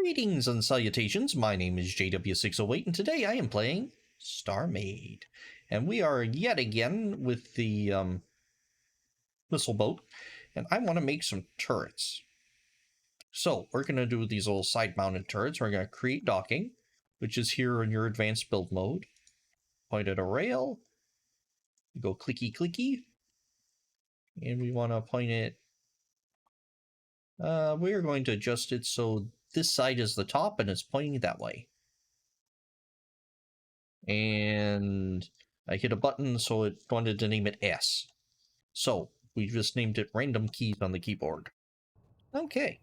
Greetings and salutations, my name is JW608 and today I am playing StarMade. And we are yet again with the missile boat, and I want to make some turrets. So we're going to do these little side-mounted turrets. We're going to create docking, which is here in your advanced build mode. Point at a rail, go clicky clicky, and we want to point it. We're going to adjust it so this side is the top and it's pointing that way. And I hit a button, so it wanted to name it S. So we just named it random keys on the keyboard. Okay.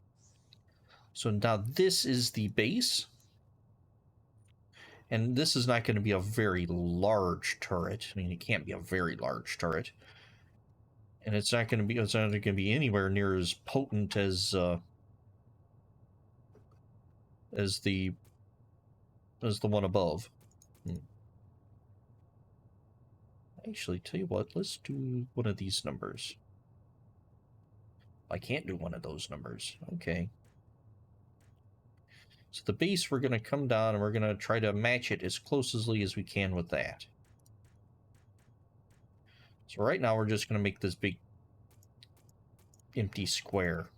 So now this is the base. And this is not going to be a very large turret. I mean, it can't be a very large turret. And it's not going to be anywhere near as potent as the one above. Actually, tell you what, let's do one of these numbers. I can't do one of those numbers. Okay. So the base, we're going to come down and we're going to try to match it as closely as we can with that. So right now we're just going to make this big empty square.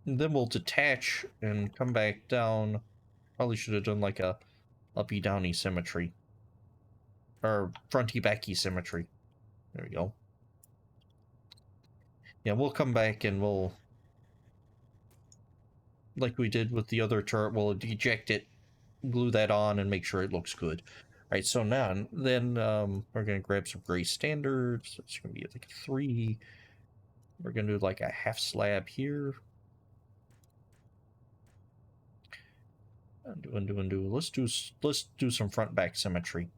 And then we'll detach and come back down. Probably should have done like a uppy-downy symmetry. Or fronty-backy symmetry. There we go. Yeah, we'll come back and we'll, like we did with the other turret, we'll eject it, glue that on, and make sure it looks good. All right, so now, then we're going to grab some gray standards. It's going to be like a 3. We're going to do like a half slab here. Undo. Let's do some front back symmetry.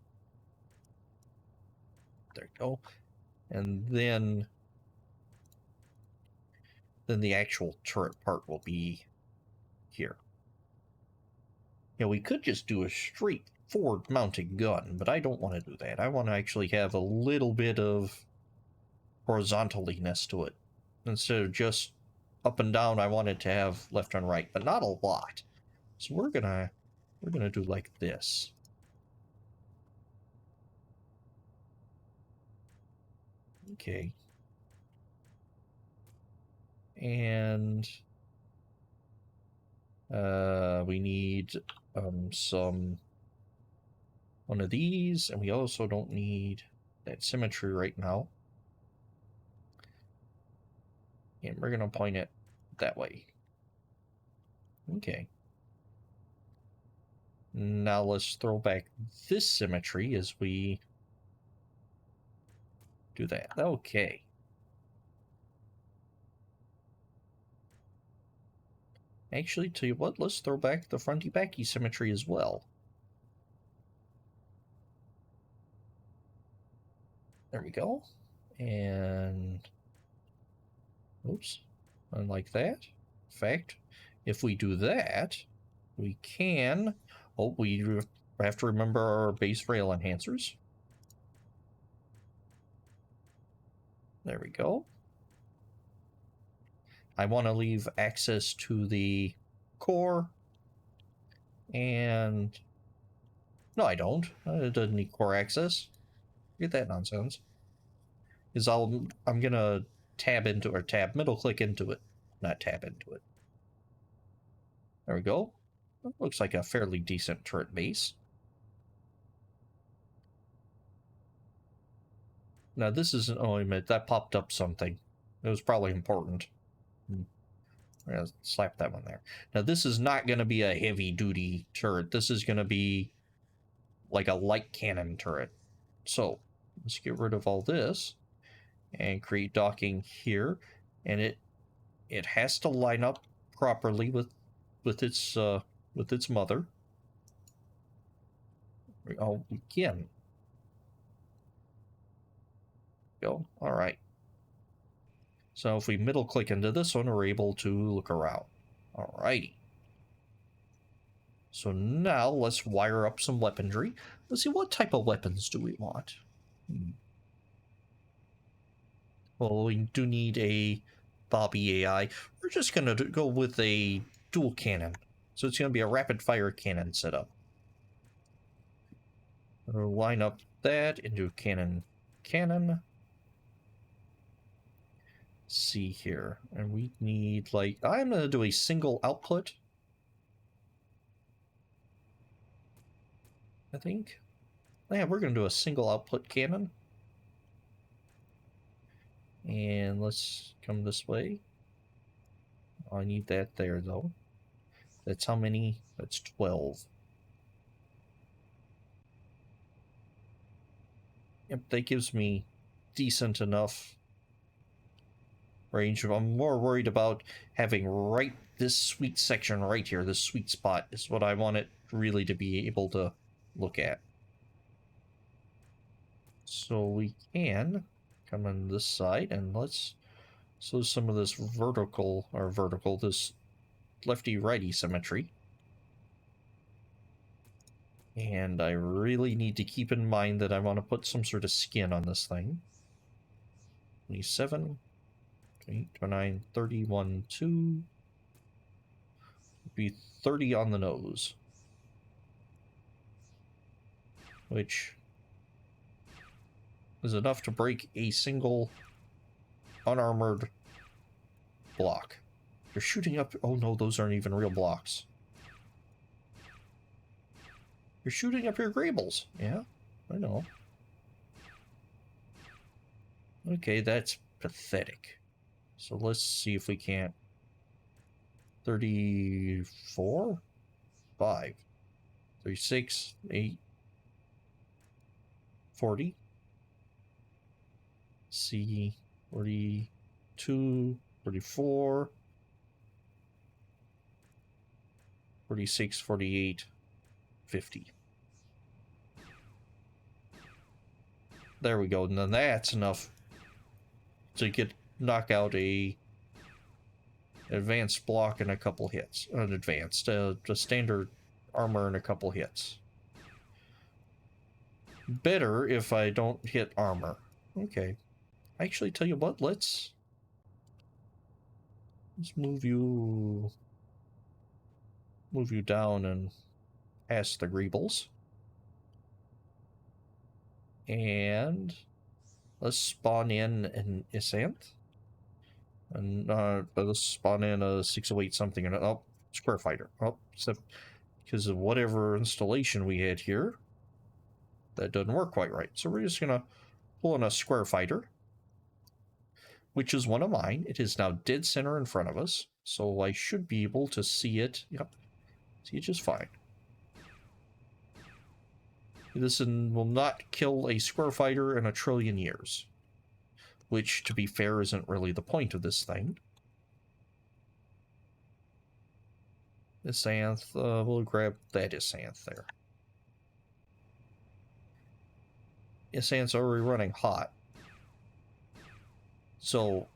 There you go. And then the actual turret part will be here. Yeah, we could just do a straight forward mounted gun, but I don't want to do that. I want to actually have a little bit of horizontaliness to it. Instead of just up and down, I want it to have left and right, but not a lot. So we're gonna do like this. Okay. And we need one of these, and we also don't need that symmetry right now. And we're gonna point it that way. Okay. Now let's throw back this symmetry as we do that. Okay. Actually, tell you what, let's throw back the fronty-backy symmetry as well. There we go. And oops, unlike that. In fact, if we do that, we can. Oh, we have to remember our base rail enhancers. There we go. I want to leave access to the core. And no, I don't. It doesn't need core access. Get that nonsense. Is I'm gonna tab into, or tab middle click into it, not tab into it. There we go. Looks like a fairly decent turret base. Now this isn't, oh, wait a minute, that popped up something. It was probably important. I'm gonna slap that one there. Now this is not gonna be a heavy duty turret. This is gonna be like a light cannon turret. So let's get rid of all this and create docking here, and it has to line up properly with its mother. Oh, again. Go. All right. So if we middle click into this one, we're able to look around. All righty. So now let's wire up some weaponry. Let's see, what type of weapons do we want? Well, we do need a Bobby AI. we're just going to go with a dual cannon. So it's going to be a rapid fire cannon setup. We'll line up that into cannon. See here. And we need, like, I'm going to do a single output, I think. Yeah, we're going to do a single output cannon. And let's come this way. I need that there, though. That's how many? That's 12. Yep, that gives me decent enough range. I'm more worried about having right this sweet section right here. This sweet spot is what I want it really to be able to look at. So we can come on this side and let's so some of this vertical, this lefty-righty symmetry. And I really need to keep in mind that I want to put some sort of skin on this thing. 27, 28, 29, 31, 2. Be 30 on the nose. Which is enough to break a single unarmored block. You're shooting up... Oh no, those aren't even real blocks. You're shooting up your Grables. Yeah, I know. Okay, that's pathetic. So let's see if we can't... 34? 5. 36, 8, 40. C, 42, 44, 46, 48, 50. There we go. And then that's enough to knock out a advanced block in a couple hits. An advanced, a standard armor in a couple hits. Better if I don't hit armor. Okay. Actually, tell you what, let's move you down and past the Greebles. And let's spawn in an Isanth. And let's spawn in a 608 something. And oh, Square Fighter. Oh, except because of whatever installation we had here, that doesn't work quite right. So we're just gonna pull in a Square Fighter, which is one of mine. It is now dead center in front of us, so I should be able to see it. Yep, see it just fine. This will not kill a Square Fighter in a trillion years. Which, to be fair, isn't really the point of this thing. Isanth, we'll grab that Isanth there. Isanth's already running hot. So,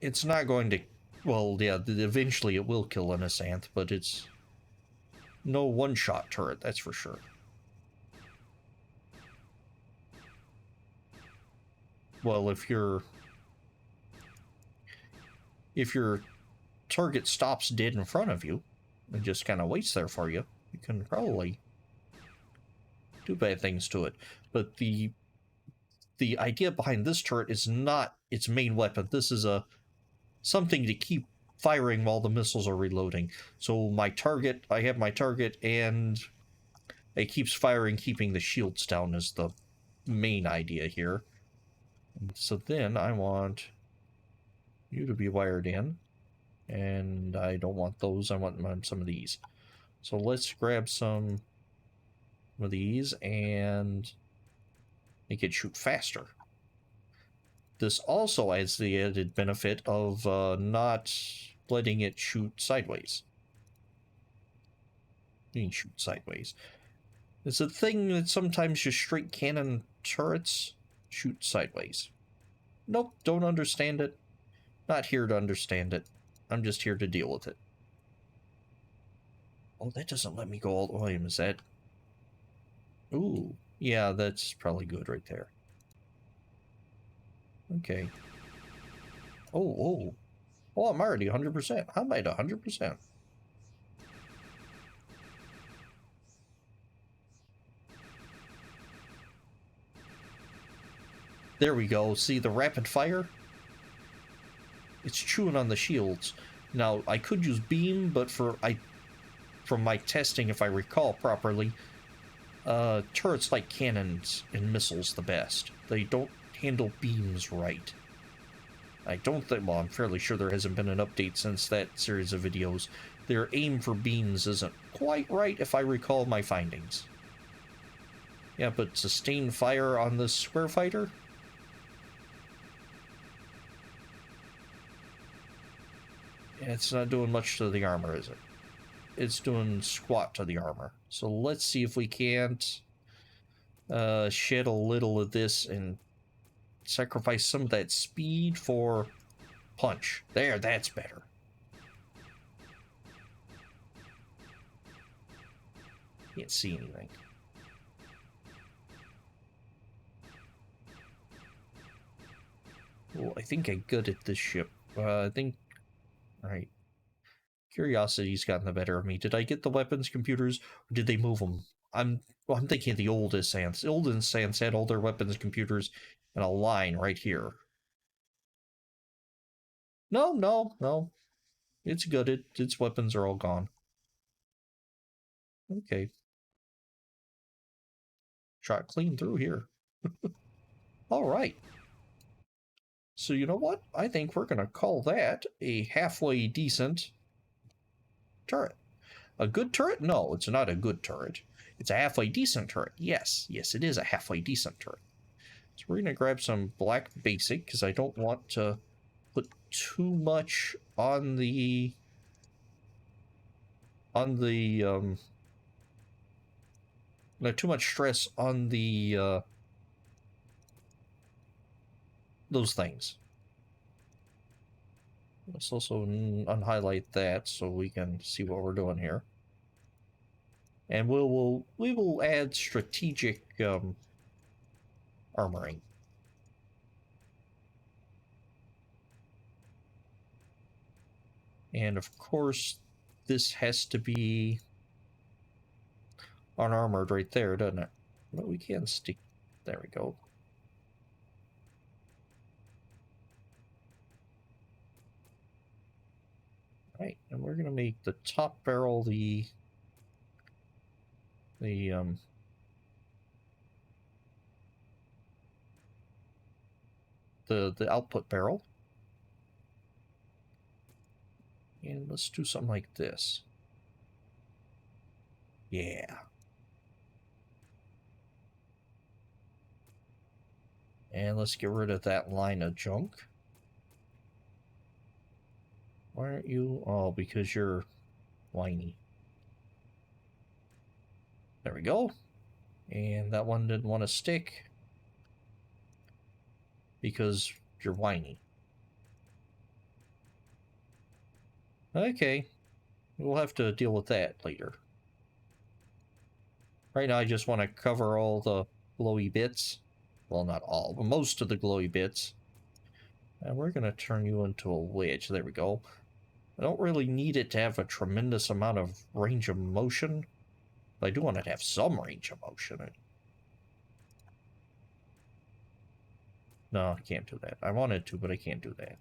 it's not going to... Well, yeah, eventually it will kill an Isanth, but it's no one-shot turret, that's for sure. Well, if your target stops dead in front of you and just kind of waits there for you, you can probably do bad things to it. But the idea behind this turret is not its main weapon. This is something to keep firing while the missiles are reloading. So I have my target, and it keeps firing, keeping the shields down is the main idea here. So then I want you to be wired in, and I don't want those. I want some of these. So let's grab some of these and make it shoot faster. This also adds the added benefit of not letting it shoot sideways. You can shoot sideways. It's a thing that sometimes just straight cannon turrets shoot sideways. Nope, don't understand it. Not here to understand it. I'm just here to deal with it. Oh, that doesn't let me go all the way. Is that... Ooh, yeah, that's probably good right there. Okay. Oh, Oh, I'm already 100%. I'm at 100%. There we go. See the rapid fire? It's chewing on the shields. Now, I could use beam, but from my testing, if I recall properly, turrets like cannons and missiles the best. They don't handle beams right. I don't think, well, I'm fairly sure there hasn't been an update since that series of videos. Their aim for beams isn't quite right, if I recall my findings. Yeah, but sustained fire on this square fighter? It's not doing much to the armor, is it? It's doing squat to the armor. So let's see if we can't shed a little of this and sacrifice some of that speed for punch. There, that's better. Can't see anything. Well, I think I'm good at this ship. I think... Alright. Curiosity's gotten the better of me. Did I get the weapons computers, or did they move them? I'm thinking of the oldest Sans. The oldest Sans had all their weapons computers in a line right here. No. It's good. Its weapons are all gone. Okay. Shot clean through here. All right. So you know what? I think we're going to call that a halfway decent turret. A good turret? No, it's not a good turret. It's a halfway decent turret. Yes, it is a halfway decent turret. So we're going to grab some black basic because I don't want to put too much on the no, too much stress on the those things. Let's also unhighlight that so we can see what we're doing here. And we will add strategic armoring. And of course, this has to be unarmored right there, doesn't it? But we can stick. There we go. Right, and we're gonna make the top barrel the output barrel. And let's do something like this. Yeah. And let's get rid of that line of junk. Why aren't you? Oh, because you're whiny. There we go. And that one didn't want to stick because you're whiny. Okay. We'll have to deal with that later. Right now I just want to cover all the glowy bits. Well, not all, but most of the glowy bits. And we're going to turn you into a wedge. There we go. I don't really need it to have a tremendous amount of range of motion. But I do want it to have some range of motion. No, I can't do that. I wanted to, but I can't do that.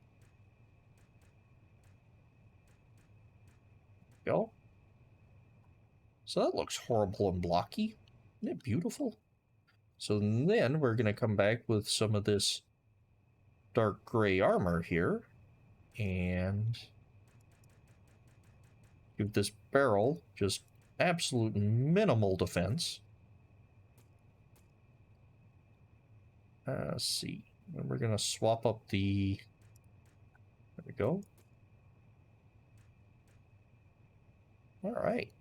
Go. So that looks horrible and blocky. Isn't it beautiful? So then we're going to come back with some of this dark gray armor here. And give this barrel just absolute minimal defense. Let's see. And we're going to swap up the... There we go. All right.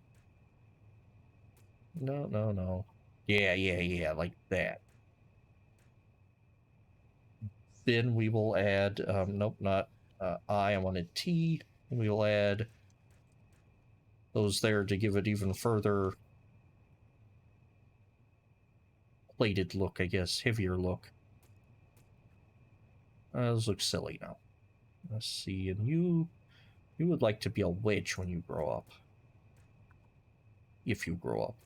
No. Yeah, like that. Then we will add, nope, not I wanted T. We will add those there to give it even further plated look, I guess, heavier look. Those look silly now. Let's see, and you would like to be a witch when you grow up. If you grow up.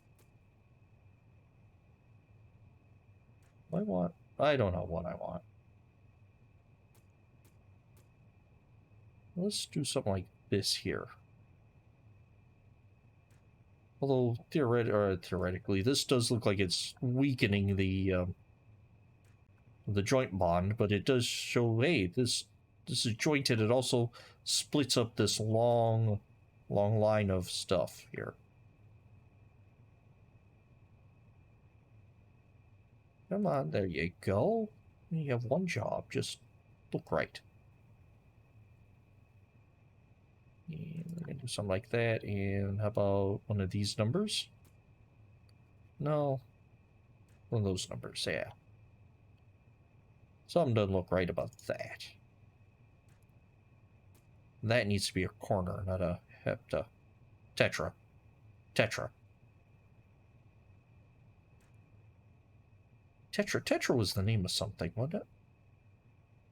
I don't know what I want. Let's do something like this here. Although theoretically, this does look like it's weakening the joint bond, but it does show, hey, this is jointed. It also splits up this long line of stuff here. Come on, there you go. You have one job. Just look right. And we're gonna do something like that. And how about one of these numbers? No, one of those numbers. Yeah. Something doesn't look right about that. That needs to be a corner, not a hepta. Tetra. Tetra. Tetra was the name of something, wasn't it?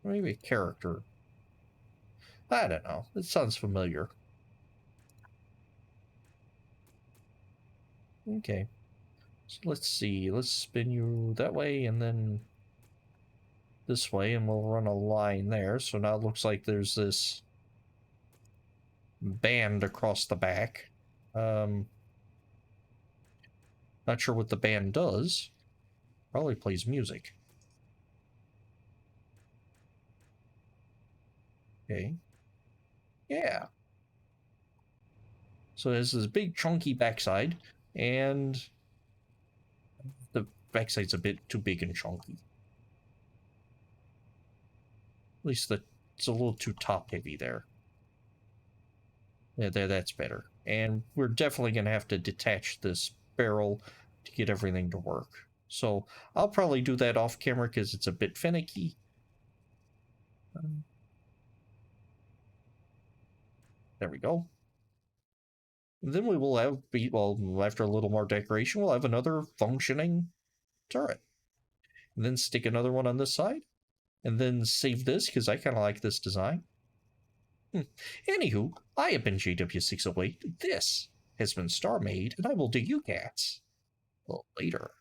Maybe a character. I don't know. It sounds familiar. Okay. So let's see. Let's spin you that way and then this way, and we'll run a line there. So now it looks like there's this band across the back. Not sure what the band does. Probably plays music. Okay. Yeah. So there's this big chunky backside, and the backside's a bit too big and chunky. At least it's a little too top heavy there. Yeah, that's better. And we're definitely going to have to detach this barrel to get everything to work. So I'll probably do that off camera because it's a bit finicky. There we go. And then we will have, well, after a little more decoration, we'll have another functioning turret. And then stick another one on this side. And then save this because I kind of like this design. Anywho, I have been JW608. This has been StarMade, and I will do you cats later.